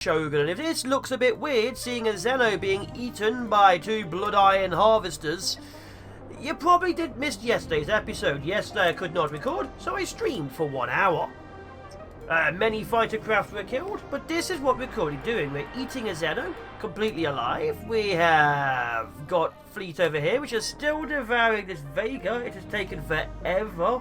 Shogun. And if this looks a bit weird, seeing a Zeno being eaten by 2 Blood Iron harvesters, you probably did miss yesterday's episode. Yesterday I could not record, so I streamed for 1 hour. Many fighter craft were killed, but this is what we're currently doing. We're eating a Zeno, completely alive. We have got fleet over here, which is still devouring this Vega. It has taken forever.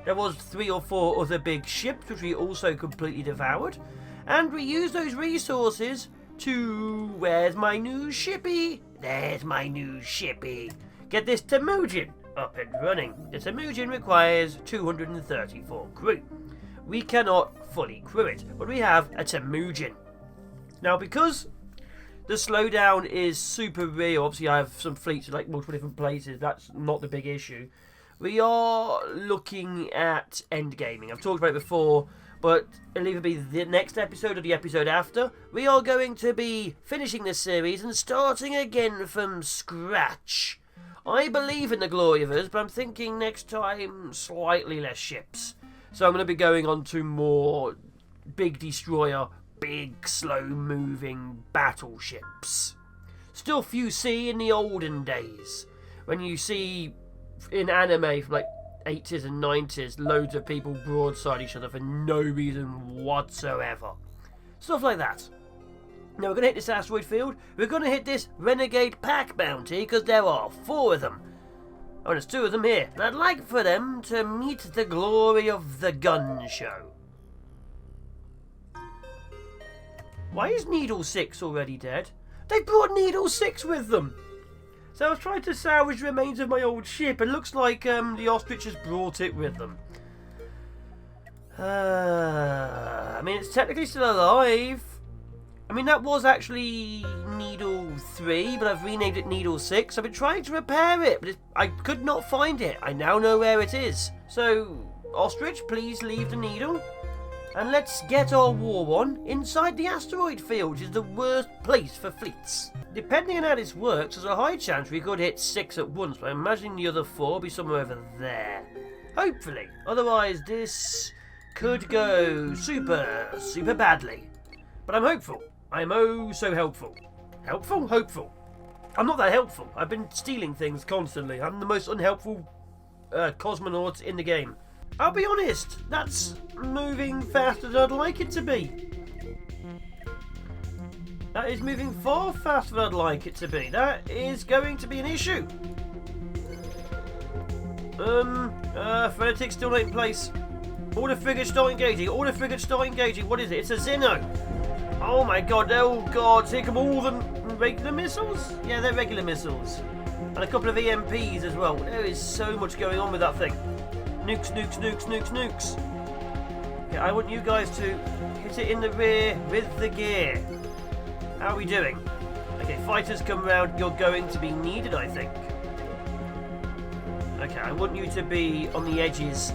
There was 3 or 4 other big ships, which we also completely devoured. And we use those resources to... Where's my new shippy? There's my new shippy. Get this Temujin up and running. The Temujin requires 234 crew. We cannot fully crew it, but we have a Temujin. Now, because the slowdown is super real, obviously I have some fleets in like multiple different places, that's not the big issue. We are looking at endgaming. I've talked about it before, but it'll either be the next episode or the episode after. We are going to be finishing this series and starting again from scratch. I believe in the glory of us, but I'm thinking next time slightly less ships. So I'm going to be going on to more big destroyer, big slow-moving battleships. Still few see in the olden days. When you see in anime from like 80s and 90s, loads of people broadside each other for no reason whatsoever. Stuff like that. Now we're going to hit this asteroid field. We're going to hit this renegade pack bounty because there are 4 of them. Oh, there's 2 of them here. And I'd like for them to meet the glory of the gun show. Why is Needle 6 already dead? They brought Needle 6 with them. So I was trying to salvage remains of my old ship, and looks like the ostrich has brought it with them. I mean, it's technically still alive. I mean, that was actually Needle 3, but I've renamed it Needle 6. I've been trying to repair it, but I could not find it. I now know where it is. So, Ostrich, please leave the needle. And let's get our war on inside the asteroid field, which is the worst place for fleets. Depending on how this works, there's a high chance we could hit 6 at once, but I'm imagining the other 4 will be somewhere over there. Hopefully. Otherwise, this could go super badly. But I'm hopeful. I'm oh so helpful. Helpful? Hopeful. I'm not that helpful. I've been stealing things constantly. I'm the most unhelpful cosmonaut in the game. I'll be honest, that's moving faster than I'd like it to be. That is moving far faster than I'd like it to be. That is going to be an issue. Frenetic's still not in place. Order frigates start engaging. Order frigates start engaging. What is it? It's a Zeno. Oh my god, oh god, here come all the regular missiles? Yeah, they're regular missiles. And a couple of EMPs as well. There is so much going on with that thing. Nukes, nukes, nukes, nukes, nukes. Okay, I want you guys to hit it in the rear with the gear. How are we doing? Okay, fighters come round, you're going to be needed, I think. Okay, I want you to be on the edges.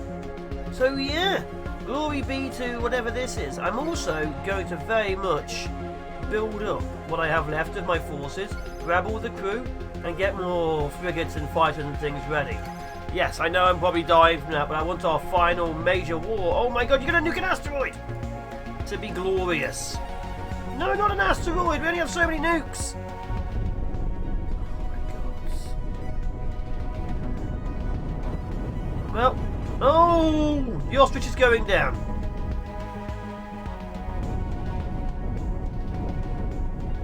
So yeah. Glory be to whatever this is. I'm also going to very much build up what I have left of my forces, grab all the crew, and get more frigates and fighters and things ready. Yes, I know I'm probably dying from that, but I want our final major war. Oh my god, you're going to nuke an asteroid! To be glorious. No, not an asteroid! We only have so many nukes! Oh my god. Well... Oh! The ostrich is going down.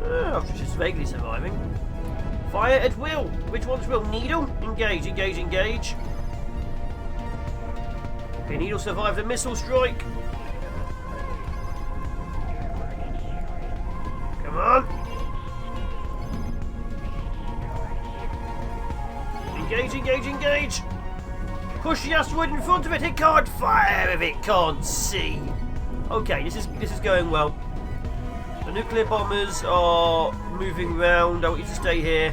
Ostrich is vaguely surviving. Fire at will. Which ones will? Needle? Engage, engage, engage. Okay, Needle survived a missile strike. Come on. Engage, engage, engage. Push the asteroid in front of it. It can't fire if it can't see. Okay, this is going well. The nuclear bombers are moving round. I want you to stay here.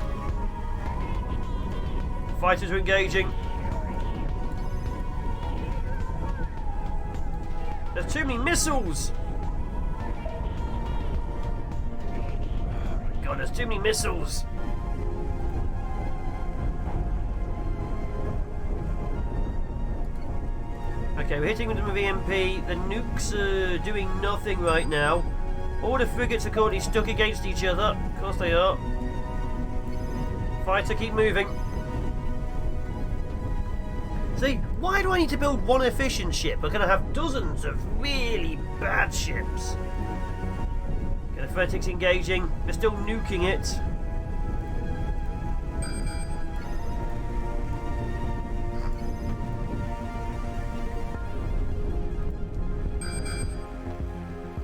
Fighters are engaging. There's too many missiles. Oh my god, there's too many missiles. Okay, we're hitting them with EMP. The nukes are doing nothing right now. All the frigates are currently stuck against each other. Of course they are. Fighter, keep moving. See, why do I need to build one efficient ship? We're going to have dozens of really bad ships. Okay, the Frenetic's engaging. They're still nuking it.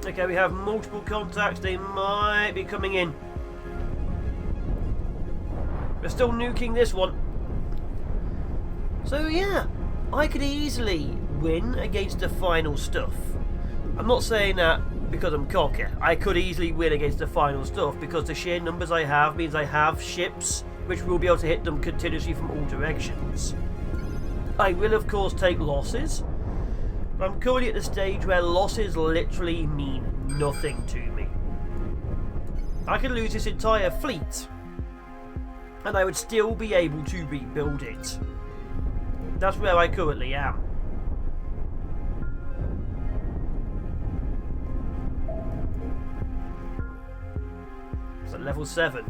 Okay, we have multiple contacts. They might be coming in. We're still nuking this one. So yeah, I could easily win against the final stuff. I'm not saying that because I'm cocky. I could easily win against the final stuff because the sheer numbers I have means I have ships which will be able to hit them continuously from all directions. I will of course take losses, but I'm currently at the stage where losses literally mean nothing to me. I could lose this entire fleet and I would still be able to rebuild it. That's where I currently am. It's at level 7.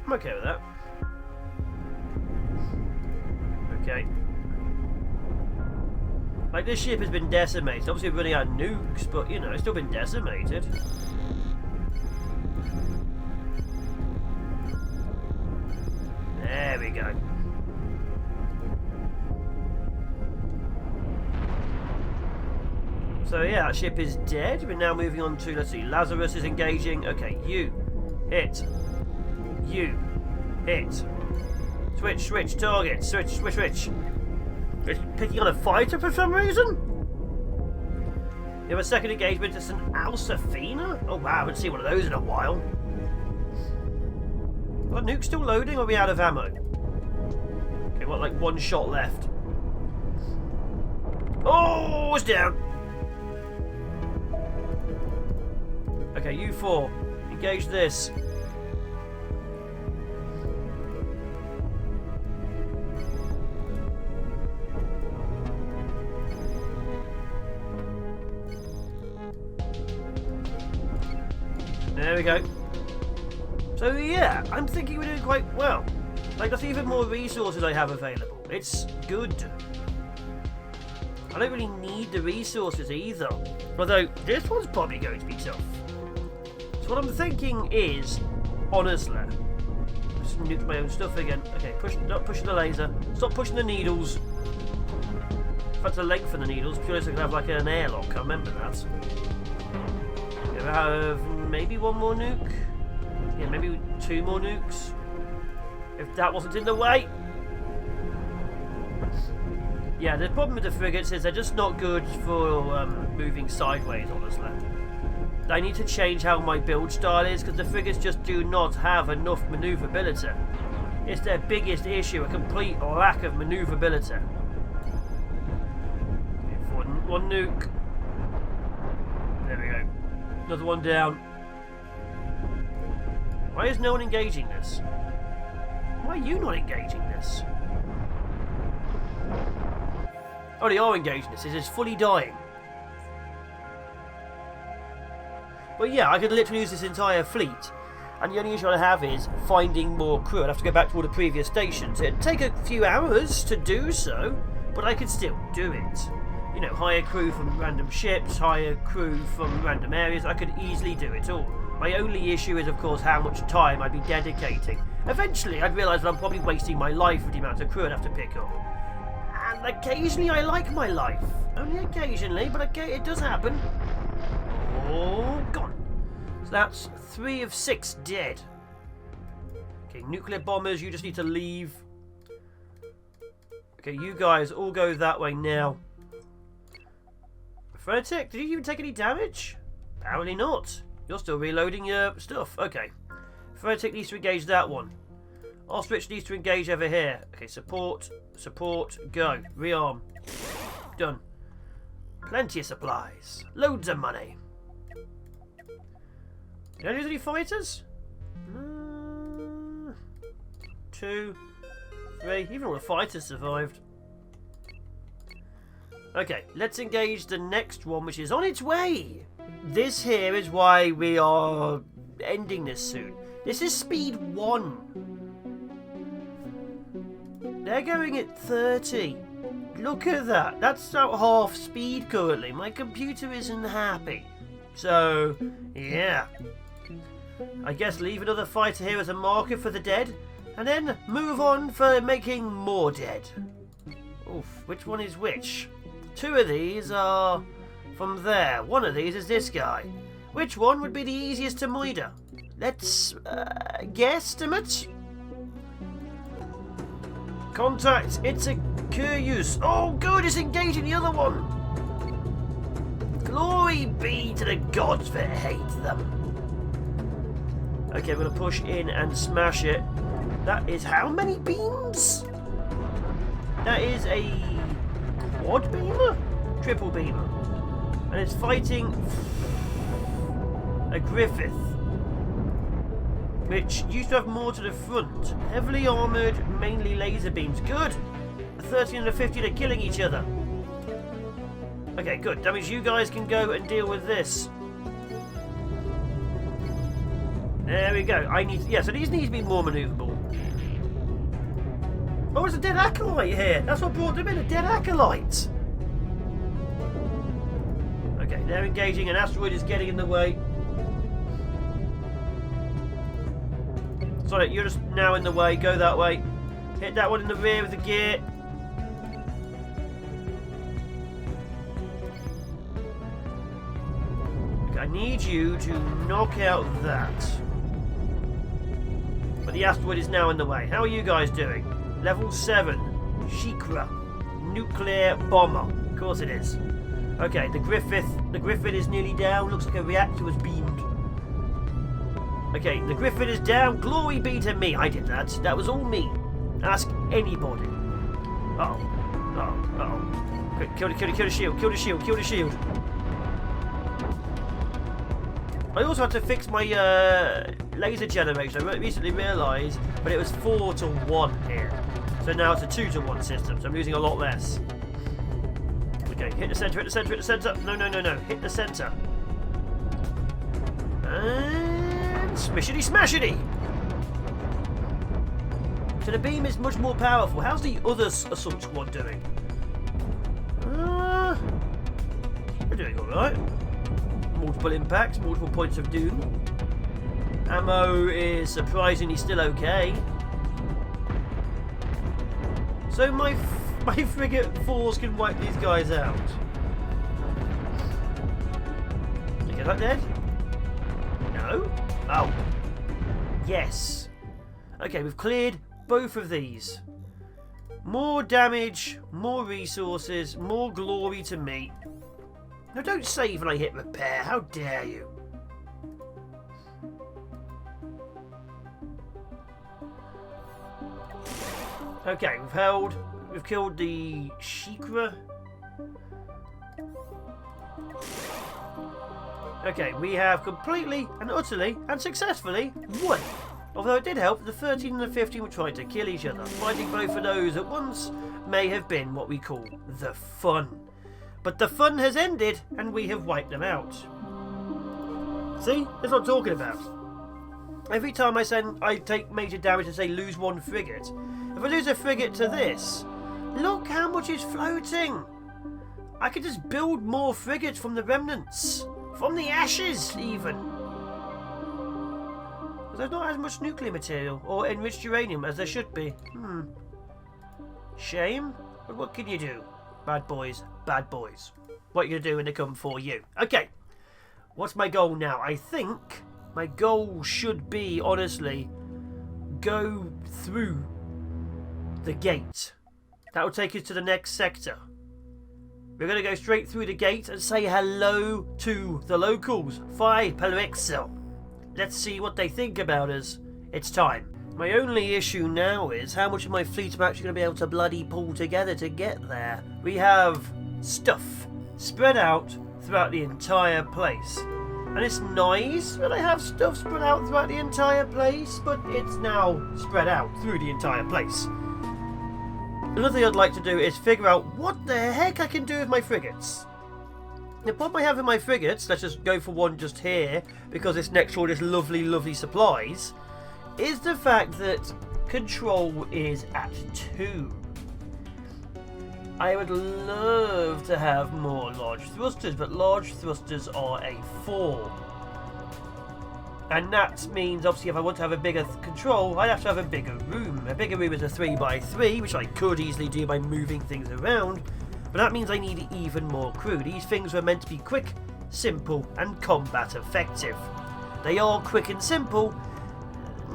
I'm okay with that. Okay. Like, this ship has been decimated. Obviously we're running out of nukes, but you know, it's still been decimated. There we go. So yeah, that ship is dead. We're now moving on to, let's see, Lazarus is engaging. Okay, you hit. You hit. Switch, target. Switch. It's picking on a fighter for some reason. You have a second engagement. It's an Alsafina. Oh wow, I haven't seen one of those in a while. Are nukes still loading, or are we out of ammo? Okay, what, like one shot left. Oh, it's down. Okay, you 4. Engage this. There we go. So yeah, I'm thinking we're doing quite well. Like, that's even more resources I have available. It's good. I don't really need the resources either. Although, this one's probably going to be tough. So what I'm thinking is, honestly, just nuke my own stuff again. Okay, stop pushing the laser. Stop pushing the needles. In fact, to lengthen the needles, purely so I can have like an airlock. I remember that. Okay, we have maybe one more nuke. Yeah, maybe 2 more nukes. If that wasn't in the way. Yeah, the problem with the frigates is they're just not good for moving sideways, honestly. I need to change how my build style is because the frigates just do not have enough maneuverability. It's their biggest issue, a complete lack of maneuverability. One nuke. There we go. Another one down. Why is no one engaging this? Why are you not engaging this? Oh, they are engaging this. It is fully dying. But yeah, I could literally use this entire fleet. And the only issue I have is finding more crew. I'd have to go back to all the previous stations. It'd take a few hours to do so, but I could still do it. You know, hire crew from random ships, hire crew from random areas. I could easily do it all. My only issue is, of course, how much time I'd be dedicating. Eventually, I'd realise that I'm probably wasting my life with the amount of crew I'd have to pick up. And occasionally, I like my life. Only occasionally, but okay, it does happen. Oh, gone. So that's 3 of 6 dead. Okay, nuclear bombers, you just need to leave. Okay, you guys all go that way now. Frenetic, did you even take any damage? Apparently not. You're still reloading your stuff. Okay. Frenetic needs to engage that one. Ostrich needs to engage over here. Okay, support, go. Rearm. Done. Plenty of supplies. Loads of money. Did I lose any fighters? 2, 3. Even all the fighters survived. Okay, let's engage the next one, which is on its way. this here is why we are ending this soon. This is speed 1. They're going at 30. Look at that. That's about half speed currently. My computer isn't happy. So, yeah. I guess leave another fighter here as a marker for the dead. And then move on for making more dead. Oof, which one is which? 2 of these are from there. 1 of these is this guy. Which one would be the easiest to murder? Let's guesstimate. Contact, it's a Curious. Oh good, it's engaging the other one. Glory be to the gods that hate them. Okay, we're going to push in and smash it. That is how many beams? That is a quad beamer? Triple beamer. And it's fighting a Griffith, which used to have more to the front. Heavily armoured, mainly laser beams. Good! A 13 and a 15 are killing each other. Okay, good. That means you guys can go and deal with this. There we go. So these need to be more manoeuvrable. Oh, there's a dead acolyte here. That's what brought them in, a dead acolyte. Okay, they're engaging. An asteroid is getting in the way. Sorry, you're just now in the way. Go that way. Hit that one in the rear with the gear. Okay, I need you to knock out that. But the asteroid is now in the way. How are you guys doing? Level 7. Shikra. Nuclear bomber. Of course it is. Okay, the Griffin is nearly down. Looks like a reactor was beamed. Okay, the Griffin is down. Glory be to me. I did that. That was all me. Ask anybody. Uh-oh. Uh-oh. Uh-oh. Quick, kill the shield. Kill the shield. Kill the shield. I also had to fix my laser generation. I recently realised, but it was 4 to 1 here. So now it's a 2 to 1 system, so I'm losing a lot less. Okay, hit the centre, hit the centre, hit the centre. No. Hit the centre. And smishity smashity! So the beam is much more powerful. How's the other assault squad doing? We're doing alright. Multiple impacts, multiple points of doom. Ammo is surprisingly still okay. So my frigate 4s can wipe these guys out. Is that dead? No? Oh. Yes. Okay, we've cleared both of these. More damage, more resources, more glory to me. Now don't save when I hit repair, how dare you? Okay, we've killed the Shikra. Okay, we have completely and utterly and successfully won. Although it did help, the 13 and the 15 were trying to kill each other. Fighting both of those at once may have been what we call the fun. But the fun has ended and we have wiped them out. See? That's what I'm talking about. Every time I take major damage and say lose 1 frigate, if I lose a frigate to this, look how much is floating. I could just build more frigates from the remnants. From the ashes, even. There's not as much nuclear material or enriched uranium as there should be. Shame, but what can you do? Bad boys, bad boys. What are you going to do when they come for you? Okay, what's my goal now? I think my goal should be, honestly, go through the gate. That will take us to the next sector. We're going to go straight through the gate and say hello to the locals. Phi Pelrixel. Let's see what they think about us. It's time. My only issue now is how much of my fleet I'm actually going to be able to bloody pull together to get there. We have stuff spread out throughout the entire place. And it's nice that I have stuff spread out throughout the entire place, but it's now spread out through the entire place. Another thing I'd like to do is figure out what the heck I can do with my frigates. The problem I have in my frigates, let's just go for one just here, because it's next to all this lovely, lovely supplies, is the fact that control is at 2. I would love to have more large thrusters, but large thrusters are a 4. And that means, obviously, if I want to have a bigger control, I'd have to have a bigger room. A bigger room is a 3x3, which I could easily do by moving things around, but that means I need even more crew. These things were meant to be quick, simple, and combat effective. They are quick and simple,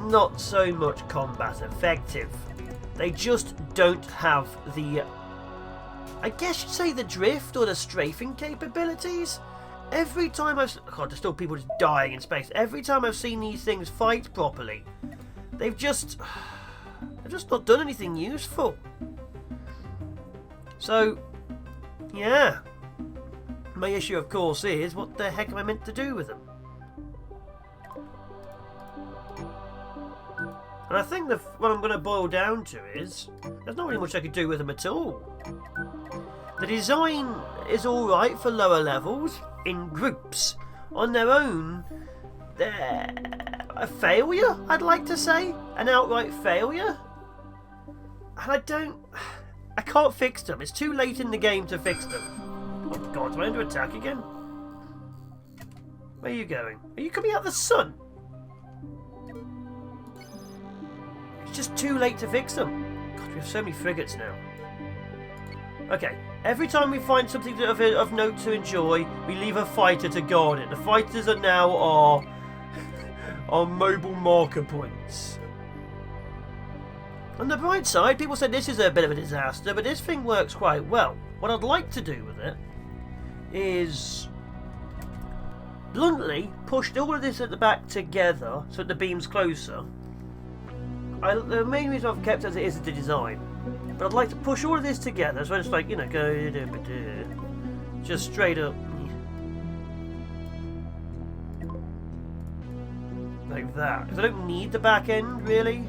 not so much combat effective. They just don't have the, I guess you'd say, the drift or the strafing capabilities. Every time I've... God, there's still people just dying in space. Every time I've seen these things fight properly, they've just not done anything useful. So, yeah. My issue, of course, is what the heck am I meant to do with them? And I think what I'm going to boil down to is there's not really much I could do with them at all. The design is alright for lower levels, in groups. On their own, they're a failure, I'd like to say. An outright failure. And I can't fix them. It's too late in the game to fix them. Oh god, am I under attack again? Where are you going? Are you coming out of the sun? It's just too late to fix them. God, we have so many frigates now. Okay, every time we find something of note to enjoy, we leave a fighter to guard it. The fighters are now our mobile marker points. On the bright side, people said this is a bit of a disaster, but this thing works quite well. What I'd like to do with it is bluntly push all of this at the back together so that the beam's closer. The main reason I've kept as it is the design. But I'd like to push all of this together, so I just like, you know, go just straight up. Like that. Because I don't need the back end, really.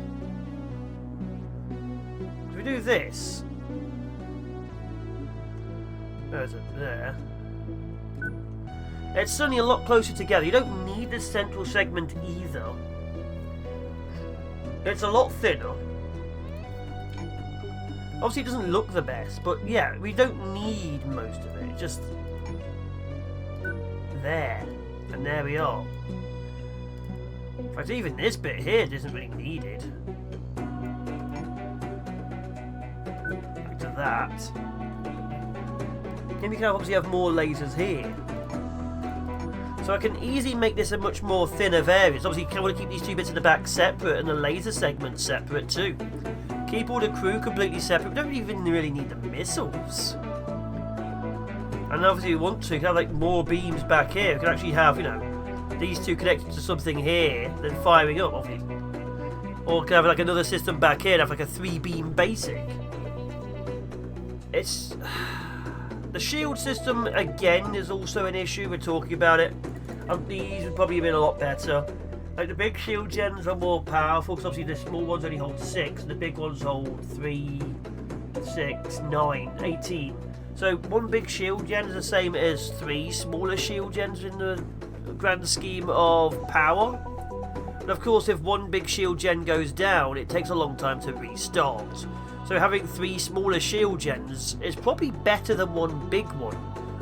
If we do this. There's it there. It's suddenly a lot closer together. You don't need the central segment either. It's a lot thinner. Obviously it doesn't look the best, but yeah, we don't need most of it. Just there. And there we are. In fact, even this bit here isn't really needed. Back to that. Then we can obviously have more lasers here. So I can easily make this a much more thinner variant. Obviously I want to keep these two bits in the back separate and the laser segment separate too. Keep all the crew completely separate. We don't even really need the missiles. And obviously we want to have like more beams back here. We can actually have, you know, these two connected to something here, then firing up, obviously. Or we can have like another system back here and have like a 3-beam basic. It's... The shield system, again, is also an issue. We're talking about it. These would probably have been a lot better. Like the big shield gens are more powerful because obviously the small ones only hold 6 and the big ones hold 3, 6, 9, 18. So one big shield gen is the same as 3 smaller shield gens in the grand scheme of power. And of course if one big shield gen goes down, it takes a long time to restart. So having 3 smaller shield gens is probably better than one big one.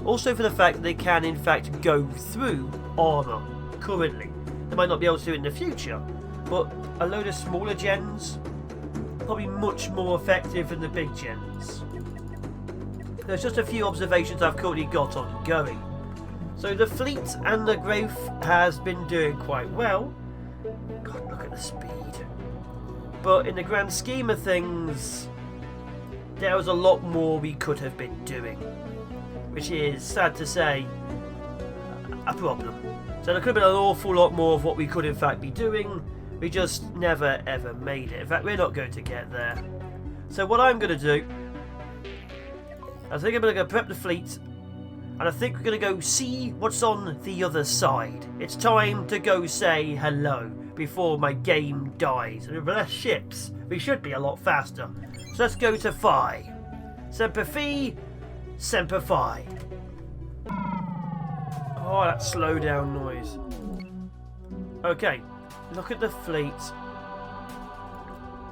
Also for the fact that they can in fact go through armour currently. They might not be able to do it in the future, but a load of smaller gens probably much more effective than the big gens. There's just a few observations I've currently got ongoing. So the fleet and the growth has been doing quite well. God, look at the speed. But in the grand scheme of things, there was a lot more we could have been doing, which is, sad to say, a problem. So there could have been an awful lot more of what we could in fact be doing. We just never ever made it. In fact, we're not going to get there. So what I'm going to do, I think I'm going to go prep the fleet, and I think we're going to go see what's on the other side. It's time to go say hello before my game dies. And with less ships, we should be a lot faster. So let's go to Phi. Semper Fi, Semper Fi. Oh, that slow down noise. Okay, look at the fleet.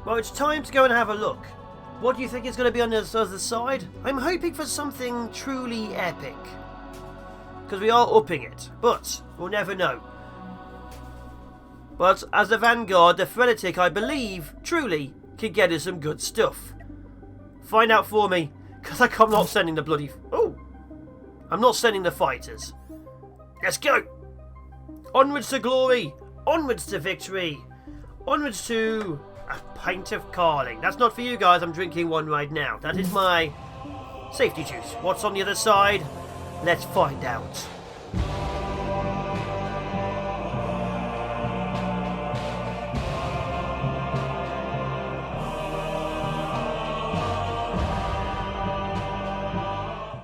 Well, it's time to go and have a look. What do you think is going to be on the other side? I'm hoping for something truly epic. Because we are upping it, but we'll never know. But as the Vanguard, the Frigate, I believe, truly, can get us some good stuff. Find out for me, because I'm not sending the bloody... Oh! I'm not sending the fighters. Let's go! Onwards to glory! Onwards to victory! Onwards to... a pint of Carling. That's not for you guys, I'm drinking one right now. That is my safety juice. What's on the other side? Let's find out.